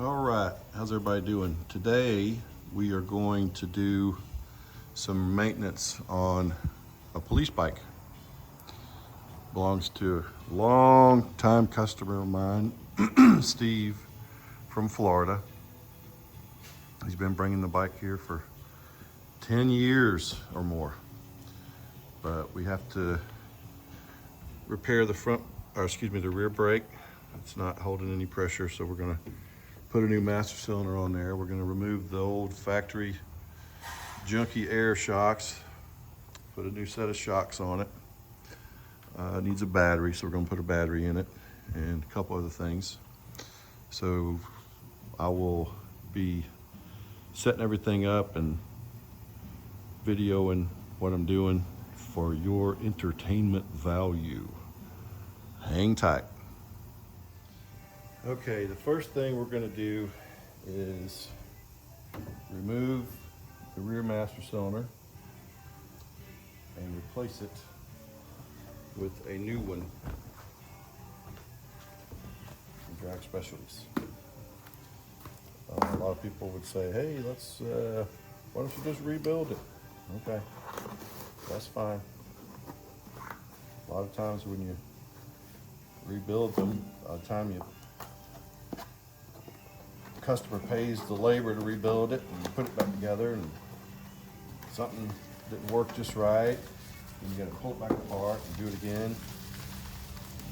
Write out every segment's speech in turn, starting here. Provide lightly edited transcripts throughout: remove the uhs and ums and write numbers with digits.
All right, how's everybody doing? Today we are going to do some maintenance on a police bike. Belongs to a long time customer of mine, Steve from Florida. He's been bringing the bike here for 10 years or more. But we have to repair the rear brake. It's not holding any pressure, so we're gonna put a new master cylinder on there. We're gonna remove the old factory junky air shocks, put a new set of shocks on it. It needs a battery, so we're gonna put a battery in it and a couple other things. So I will be setting everything up and videoing what I'm doing for your entertainment value. Hang tight. Okay, the first thing we're going to do is remove the rear master cylinder and replace it with a new one from Drag Specialties. A lot of people would say, hey, why don't you just rebuild it? Okay, that's fine. A lot of times when you rebuild them, by the time customer pays the labor to rebuild it and you put it back together and something didn't work just right, and you gotta pull it back apart and do it again.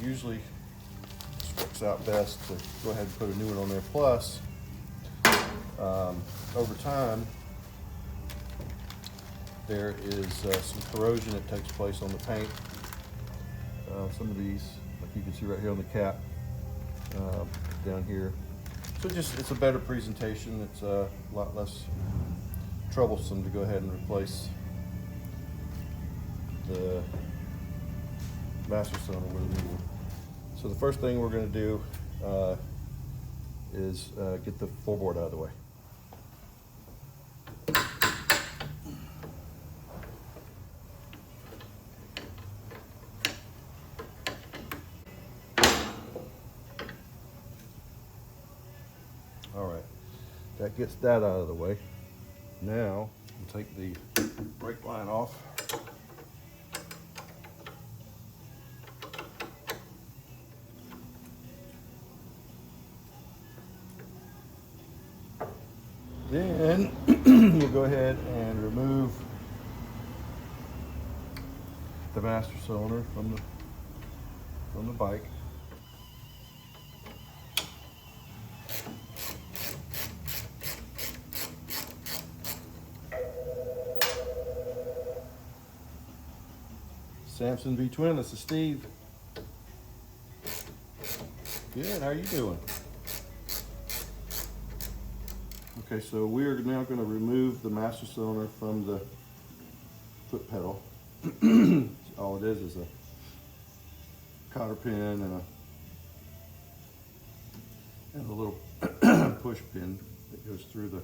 Usually it works out best to go ahead and put a new one on there. Plus, over time, there is some corrosion that takes place on the paint. Some of these, like you can see right here on the cap, down here. So it's a better presentation. It's a lot less troublesome to go ahead and replace the master cylinder with a new one. So the first thing we're going to do is get the floorboard out of the way. All right, that gets that out of the way. Now, we'll take the brake line off. Then we'll go ahead and remove the master cylinder from the bike. Samson V Twin, this is Steve. Good, how are you doing? Okay, so we are now going to remove the master cylinder from the foot pedal. All it is a cotter pin and a little push pin that goes through the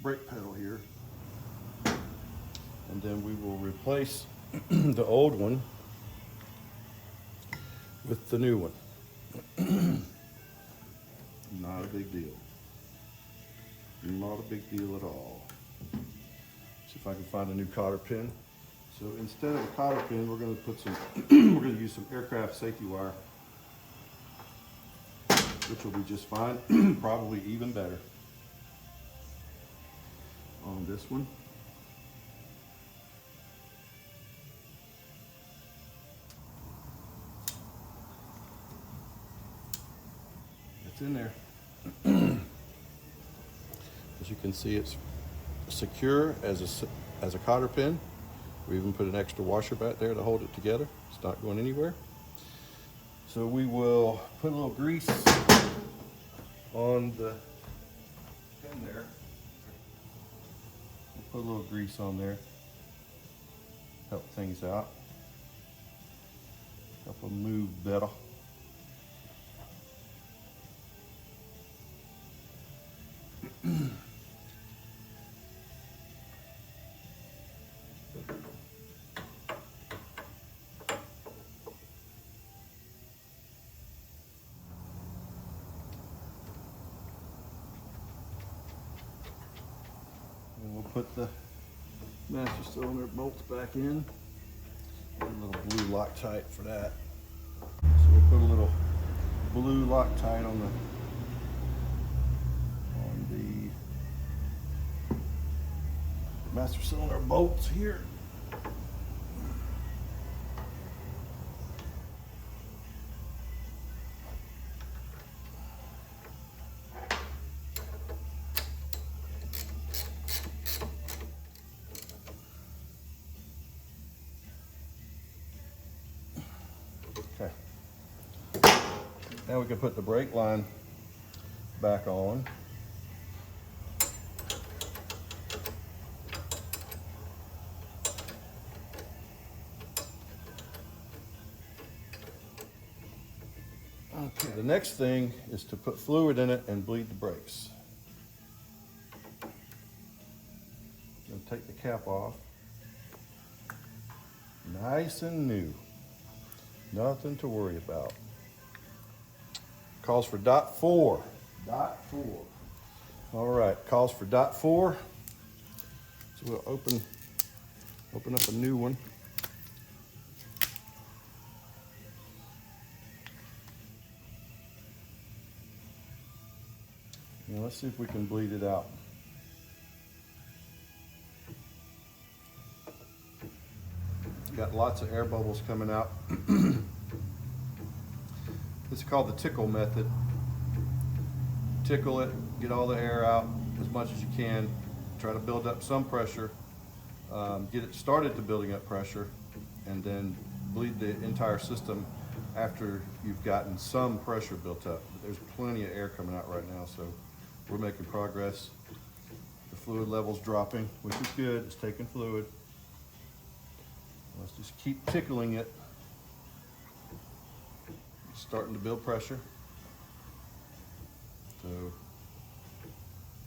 brake pedal here, and then we will replace the old one with the new one. Not a big deal. Not a big deal at all. See if I can find a new cotter pin. So instead of a cotter pin, we're going to put some we're going to use some aircraft safety wire, which will be just fine. Probably even better on this one. It's in there. As you can see, it's secure as a cotter pin. We even put an extra washer back there to hold it together. It's not going anywhere. So we will put a little grease on the pin there. Put a little grease on there, help things out, help them move better. put the master cylinder bolts back in. A little blue Loctite for that. So we'll put a little blue Loctite on the master cylinder bolts here. Okay. Now we can put the brake line back on. Okay, the next thing is to put fluid in it and bleed the brakes. I'm going to take the cap off. Nice and new. Nothing to worry about. Calls for .4. .4. All right, calls for .4. So we'll open up a new one. Now let's see if we can bleed it out. Got lots of air bubbles coming out. This is called the tickle method. Tickle it, get all the air out as much as you can. Try to build up some pressure. Get it started to building up pressure, and then bleed the entire system after you've gotten some pressure built up. But there's plenty of air coming out right now, so we're making progress. The fluid level's dropping, which is good. It's taking fluid. Let's just keep tickling it. It's starting to build pressure. So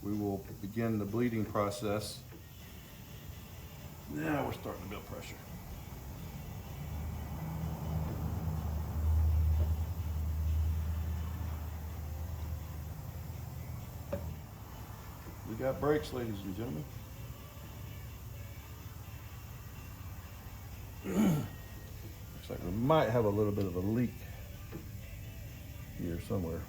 we will begin the bleeding process. Now we're starting to build pressure. We got brakes, ladies and gentlemen. Looks like we might have a little bit of a leak here somewhere.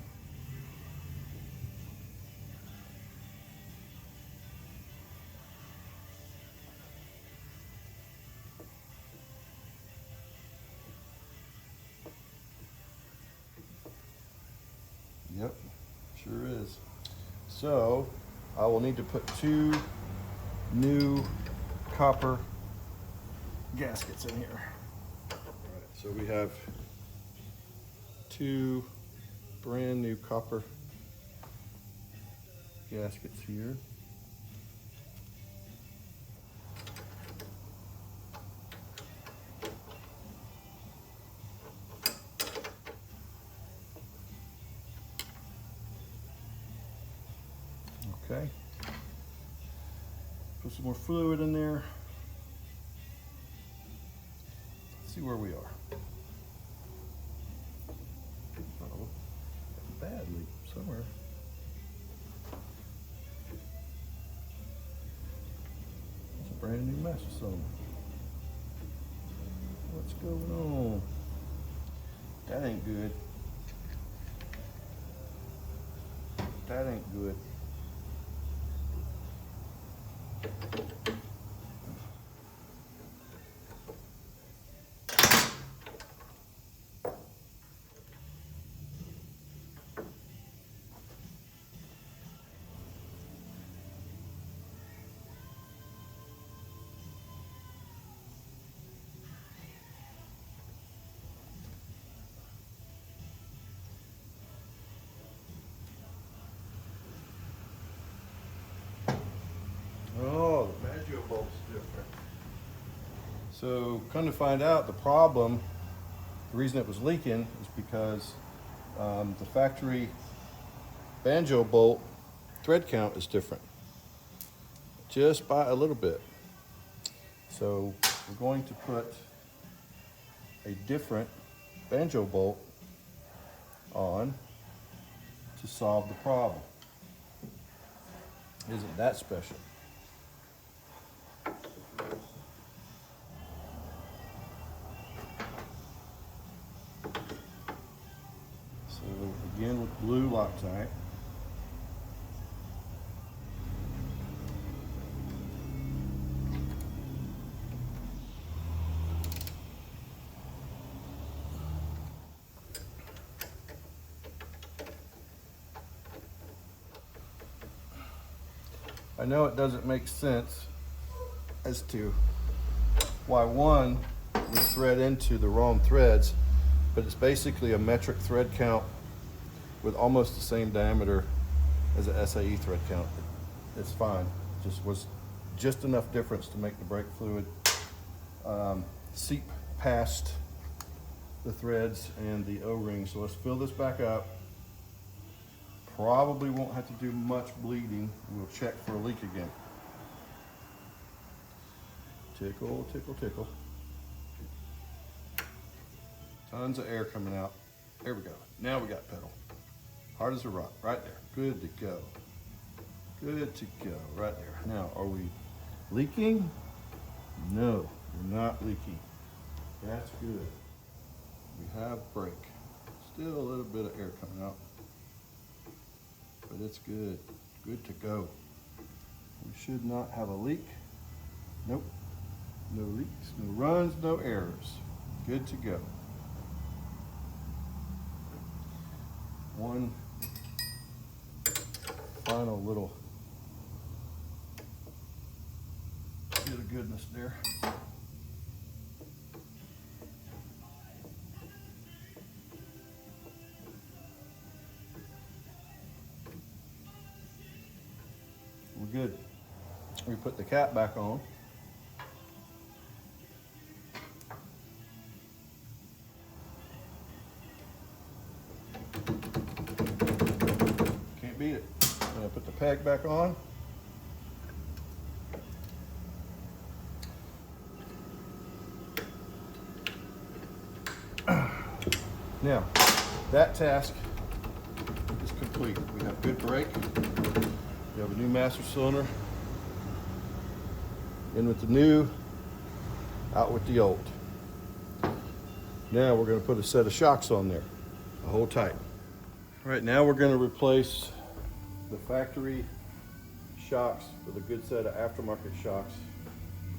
Yep, sure is. So I will need to put 2 new copper gaskets in here. All right, so we have 2 brand new copper gaskets here. Okay. Put some more fluid in there. Let's see where we are. Uh-oh. Bad leak somewhere. It's a brand new master cylinder. What's going on? That ain't good. That ain't good. Oh, the Maggio bolt's different. So, come to find out, the problem, the reason it was leaking is because the factory banjo bolt thread count is different, just by a little bit. So, we're going to put a different banjo bolt on to solve the problem. Isn't that special? blue Loctite. I know it doesn't make sense as to why one would thread into the wrong threads, but it's basically a metric thread count with almost the same diameter as an SAE thread count. It's fine. Just was just enough difference to make the brake fluid seep past the threads and the O-ring. So let's fill this back up. Probably won't have to do much bleeding. We'll check for a leak again. Tickle, tickle, tickle. Tons of air coming out. There we go. Now we got pedal. Hard as a rock, right there. Good to go. Good to go, right there. Now, are we leaking? No, we're not leaking. That's good. We have brake. Still a little bit of air coming out, but it's good. Good to go. We should not have a leak. Nope. No leaks, no runs, no errors. Good to go. One final little bit of goodness there. We're good. We put the cap back on. Can't beat it. I'm gonna put the peg back on. Now, that task is complete. We have good brake. We have a new master cylinder. In with the new, out with the old. Now we're going to put a set of shocks on there, hold tight. All right, now we're going to replace the factory shocks with a good set of aftermarket shocks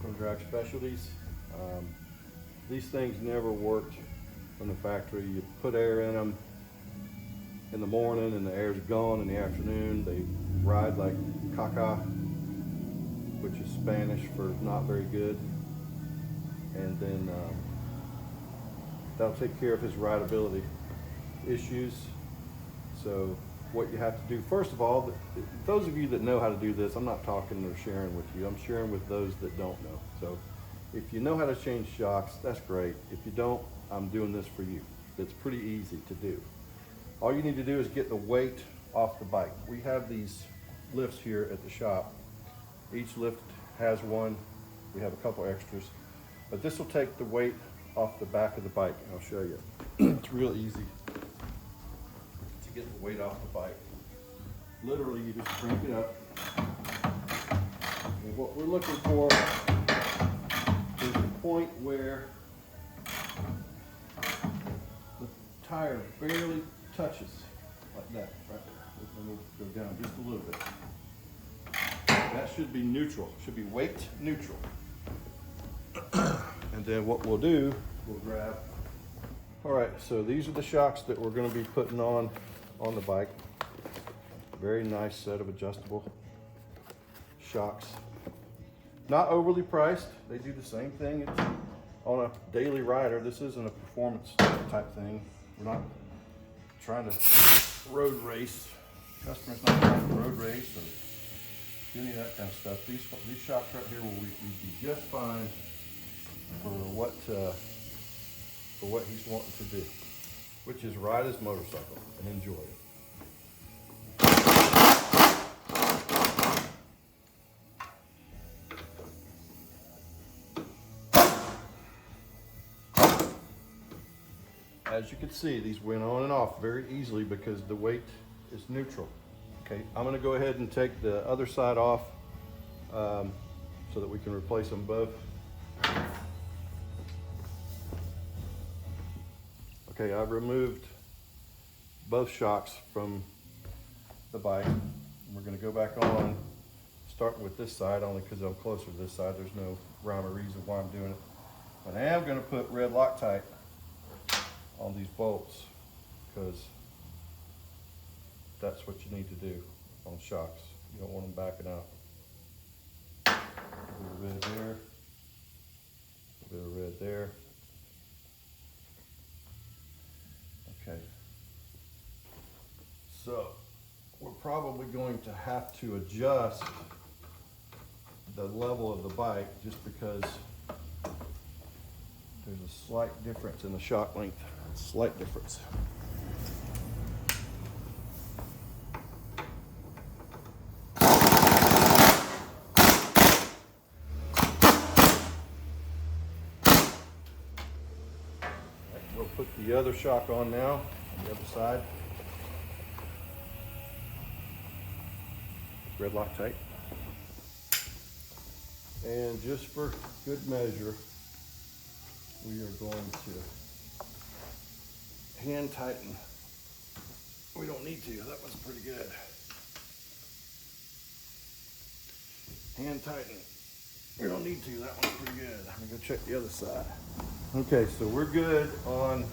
from Drag Specialties. These things never worked from the factory. You put air in them in the morning and the air's gone in the afternoon. They ride like caca, which is Spanish for not very good. And then that'll take care of his rideability issues. So what you have to do, first of all, those of you that know how to do this, I'm not talking or sharing with you, I'm sharing with those that don't know. So if you know how to change shocks, that's great. If you don't, I'm doing this for you. It's pretty easy to do. All you need to do is get the weight off the bike. We have these lifts here at the shop. Each lift has one. We have a couple extras, but this will take the weight off the back of the bike. I'll show you. It's real easy to get the weight off the bike. Literally, you just crank it up. And what we're looking for is the point where the tire barely touches, like that, right there. And we'll go down just a little bit. That should be neutral, should be weight neutral. And then what we'll do, we'll grab. All right, so these are the shocks that we're gonna be putting on the bike. Very nice set of adjustable shocks. Not overly priced. They do the same thing on a daily rider. This isn't a performance type thing. We're not trying to road race. Customer's not trying to road race or any of that kind of stuff. These shocks right here will be just fine for what he's wanting to do, which is ride his motorcycle and enjoy it. As you can see, these went on and off very easily because the weight is neutral. Okay, I'm going to go ahead and take the other side off so that we can replace them both. Okay, I've removed both shocks from the bike. And we're gonna go back on, starting with this side, only because I'm closer to this side. There's no rhyme or reason why I'm doing it. But I am gonna put red Loctite on these bolts, because that's what you need to do on shocks. You don't want them backing out. A little red there, a bit of red there. Okay. So we're probably going to have to adjust the level of the bike, just because there's a slight difference in the shock length. Slight difference. We'll put the other shock on now, on the other side. Red Loctite. And just for good measure, we are going to hand tighten. We don't need to, that was pretty good. Hand tighten. We don't need to, that one's pretty good. I'm gonna go check the other side. Okay, so we're good on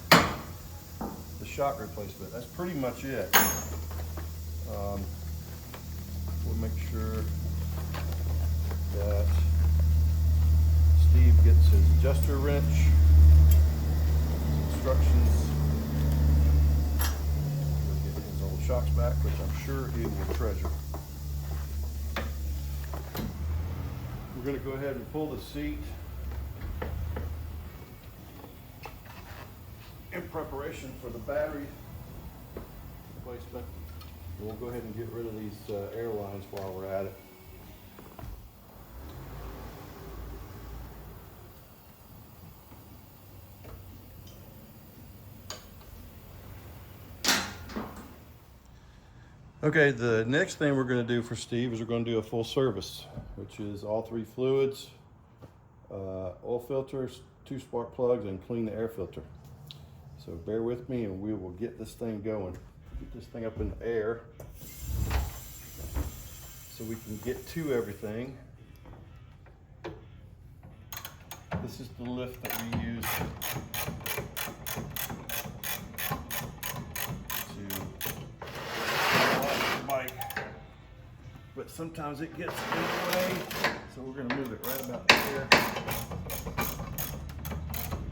the shock replacement. That's pretty much it. We'll make sure that Steve gets his adjuster wrench, instructions, we'll get his old shocks back, which I'm sure he will treasure. We're going to go ahead and pull the seat in preparation for the battery replacement. We'll go ahead and get rid of these airlines while we're at it. Okay, the next thing we're going to do for Steve is we're going to do a full service, which is all 3 fluids, oil filters, 2 spark plugs, and clean the air filter. So bear with me and we will get this thing going. Get this thing up in the air so we can get to everything. This is the lift that we use but sometimes it gets in the way, so we're going to move it right about there.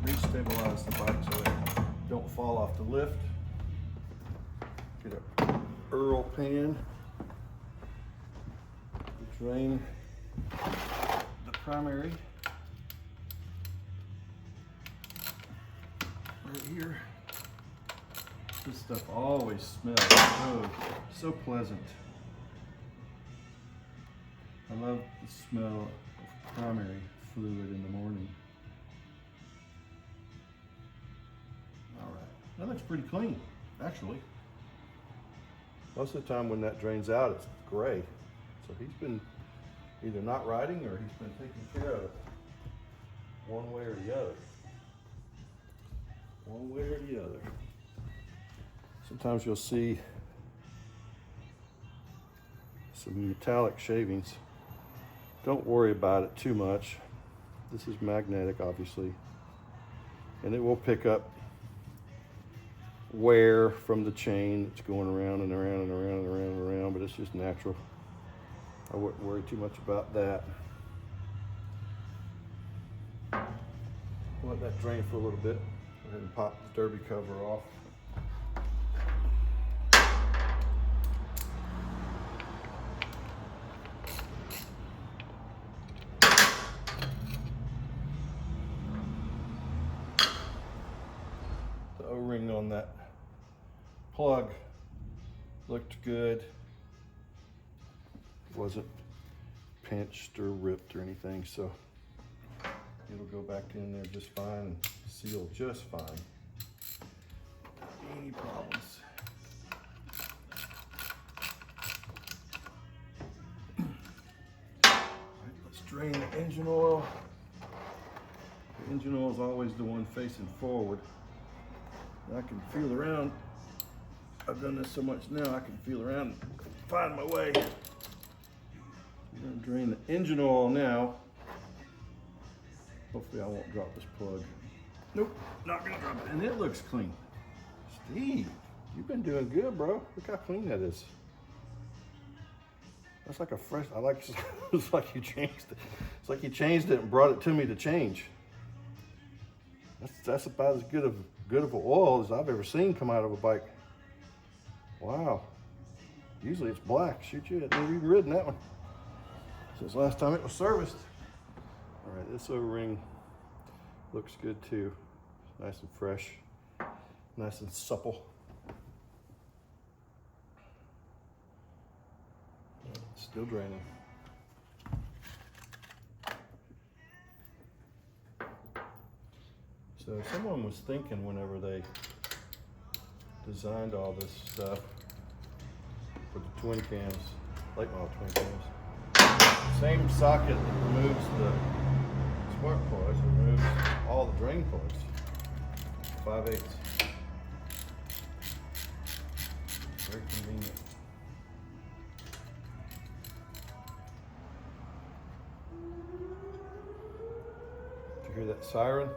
Restabilize the bike so it don't fall off the lift. Get a Earl pan to drain the primary right here. This stuff always smells so pleasant. I love the smell of primary fluid in the morning. All right, that looks pretty clean, actually. Most of the time when that drains out, it's gray. So he's been either not riding or he's been taking care of it one way or the other. One way or the other. Sometimes you'll see some metallic shavings. Don't worry about it too much. This is magnetic, obviously, and it will pick up wear from the chain that's going around and around and around and around and around, but it's just natural. I wouldn't worry too much about that. Let that drain for a little bit. Go ahead and pop the derby cover off. O-ring on that plug looked good. It wasn't pinched or ripped or anything, so it'll go back in there just fine and seal just fine. Not any problems. All right, let's drain the engine oil. The engine oil is always the one facing forward. I can feel around I've done this so much now, I can feel around and find my way. I'm gonna drain the engine oil now. Hopefully I won't drop this plug. Nope, not gonna drop it. And it looks clean. Steve, you've been doing good, bro. Look how clean that is. That's like a fresh, it's like you changed it. It's like you changed it and brought it to me to change. That's about as good of an oil as I've ever seen come out of a bike. Wow. Usually it's black. Shoot, you had never even ridden that one since last time it was serviced. All right, this O-ring looks good too. Nice and fresh, nice and supple. Still draining. So someone was thinking whenever they designed all this stuff for the twin cams, late model twin cams, same socket that removes the spark plugs removes all the drain plugs. 5/8. Very convenient. Did you hear that siren?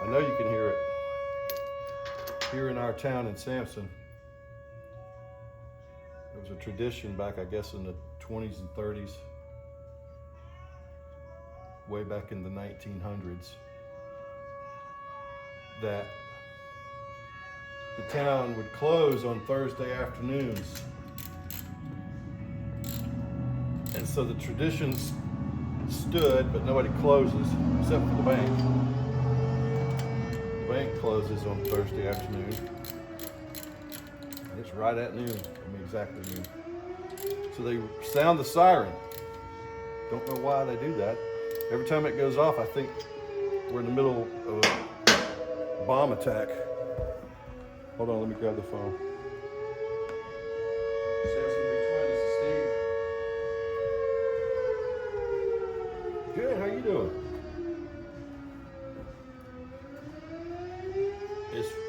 I know you can hear it. Here in our town in Sampson, there was a tradition back, I guess, in the 20s and 30s, way back in the 1900s, that the town would close on Thursday afternoons. And so the traditions stood, but nobody closes except for the bank. The bank closes on Thursday afternoon. And it's right at noon. I mean, exactly noon. So they sound the siren. Don't know why they do that. Every time it goes off, I think we're in the middle of a bomb attack. Hold on, let me grab the phone. Samson Big Twin, this is Steve. Good, how you doing?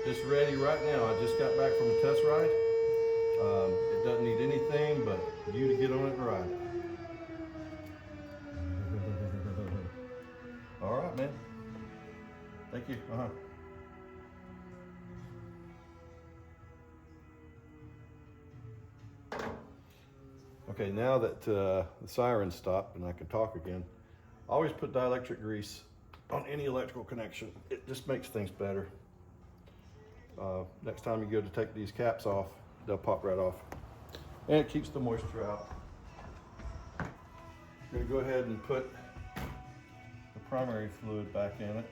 It's ready right now. I just got back from a test ride. It doesn't need anything but you to get on it and ride it. All right, man. Thank you. Okay, now that the siren stopped and I can talk again, I always put dielectric grease on any electrical connection. It just makes things better. Next time you go to take these caps off, they'll pop right off. And it keeps the moisture out. I'm gonna go ahead and put the primary fluid back in it.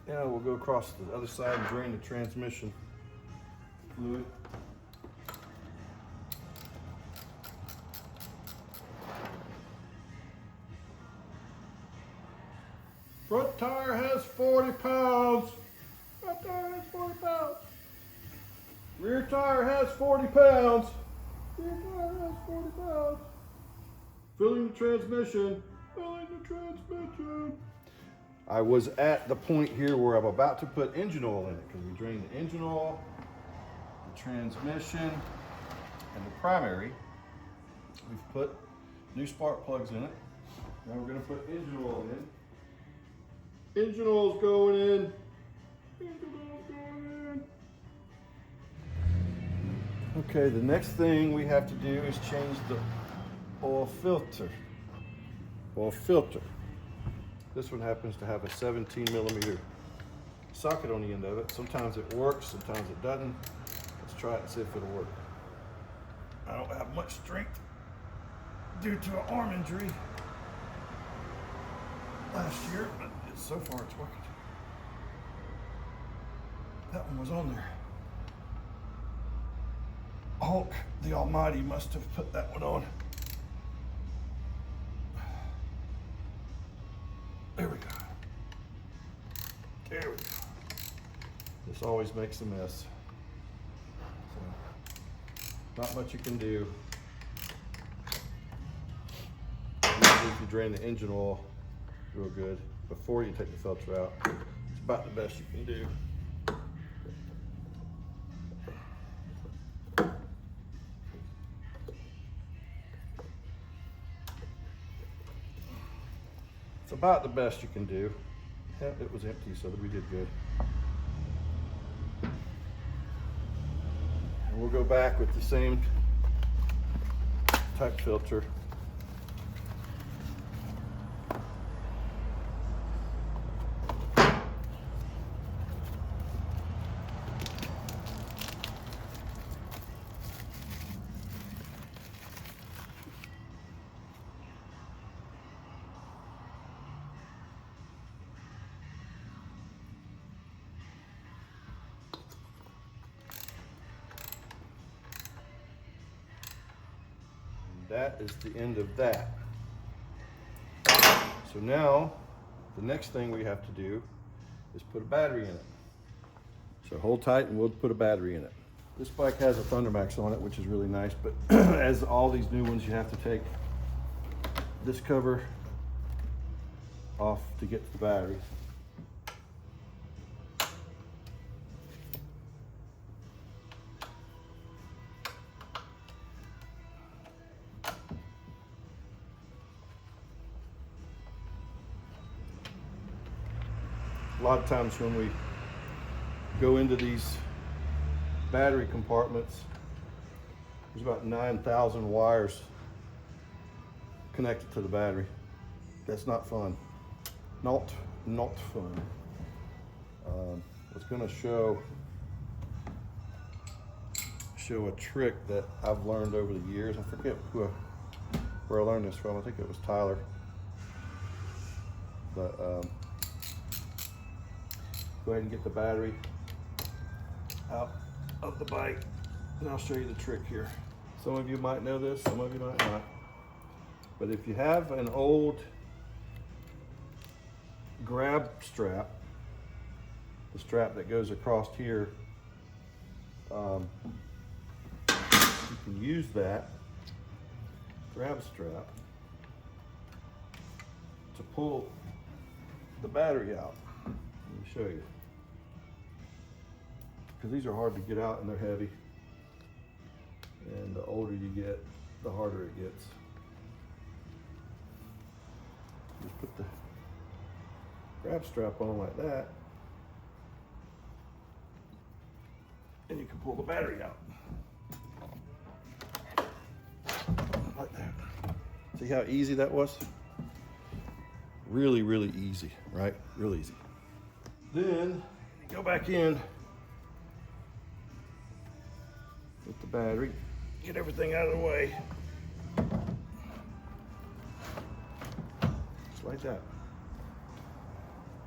Now we'll go across the other side and drain the transmission fluid. Front tire has 40 pounds. Front tire has 40 pounds. Rear tire has 40 pounds. Rear tire has 40 pounds. Filling the transmission. Filling the transmission. I was at the point here where I'm about to put engine oil in it because we drained the engine oil, the transmission, and the primary. We've put new spark plugs in it. Now we're going to put engine oil in. Engine oil's going in. Engine oil's going in. Okay, the next thing we have to do is change the oil filter. Oil filter. This one happens to have a 17 millimeter socket on the end of it. Sometimes it works, sometimes it doesn't. Let's try it and see if it'll work. I don't have much strength due to an arm injury last year, but so far it's working. That one was on there. Hulk the Almighty must have put that one on. always makes a mess. So, not much you can do. Usually if you drain the engine oil real good before you take the filter out, it's about the best you can do. It's about the best you can do. Yeah, it was empty, so we did good. And we'll go back with the same type filter. That is the end of that. So now, the next thing we have to do is put a battery in it. So hold tight and we'll put a battery in it. This bike has a Thundermax on it, which is really nice, but as all these new ones, you have to take this cover off to get to the battery. A lot of times when we go into these battery compartments, there's about 9,000 wires connected to the battery. That's not fun. Not fun. I was going to show a trick that I've learned over the years. I forget where I learned this from. I think it was Tyler. But go ahead and get the battery out of the bike, and I'll show you the trick here. Some of you might know this, some of you might not. But if you have an old grab strap, the strap that goes across here, you can use that grab strap to pull the battery out. Let me show you. Because these are hard to get out and they're heavy. And the older you get, the harder it gets. Just put the grab strap on like that, and you can pull the battery out. Like that. See how easy that was? Really, really easy, right? Real easy. Then you go back in with the battery, get everything out of the way. Just like that.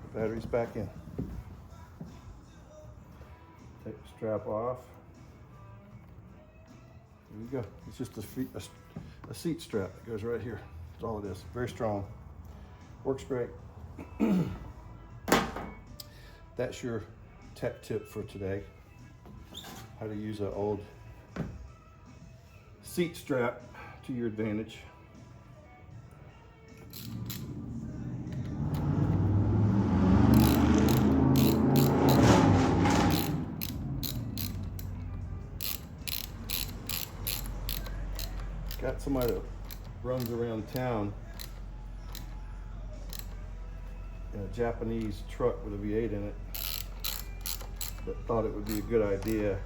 The battery's back in. Take the strap off. There you go. It's just a seat strap that goes right here. That's all it is. Very strong. Works great. That's your tech tip for today. How to use an old seat strap to your advantage. Got somebody that runs around town in a Japanese truck with a V8 in it, but thought it would be a good idea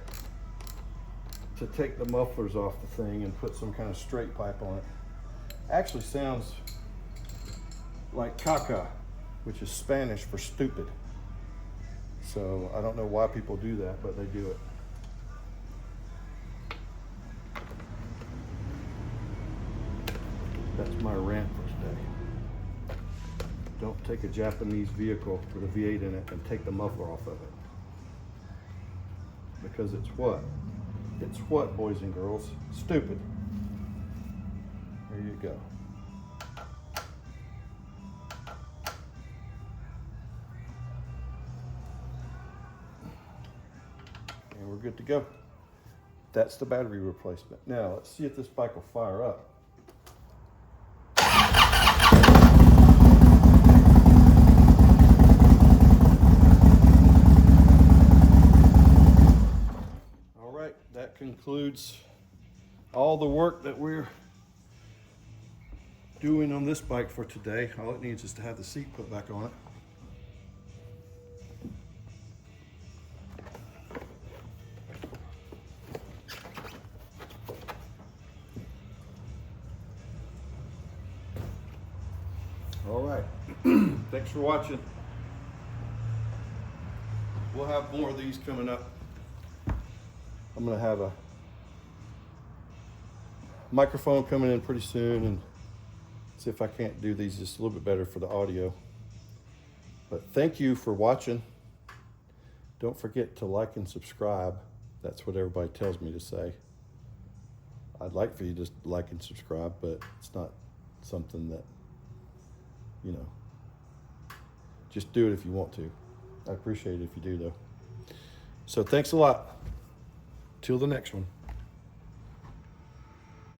to take the mufflers off the thing and put some kind of straight pipe on it. Actually sounds like caca, which is Spanish for stupid. So I don't know why people do that, but they do it. That's my rant for today. Don't take a Japanese vehicle with a V8 in it and take the muffler off of it. Because it's what? It's what, boys and girls? Stupid. There you go. good to go. That's the battery replacement. Now, let's see if this bike will fire up. All right, that concludes all the work that we're doing on this bike for today. All it needs is to have the seat put back on it. All right, thanks for watching. We'll have more of these coming up. I'm gonna have a microphone coming in pretty soon and see if I can't do these just a little bit better for the audio. But thank you for watching. Don't forget to like and subscribe. That's what everybody tells me to say. I'd like for you to like and subscribe, but it's not something that, you know, just do it if you want to. I appreciate it if you do though. So thanks a lot. Till the next one.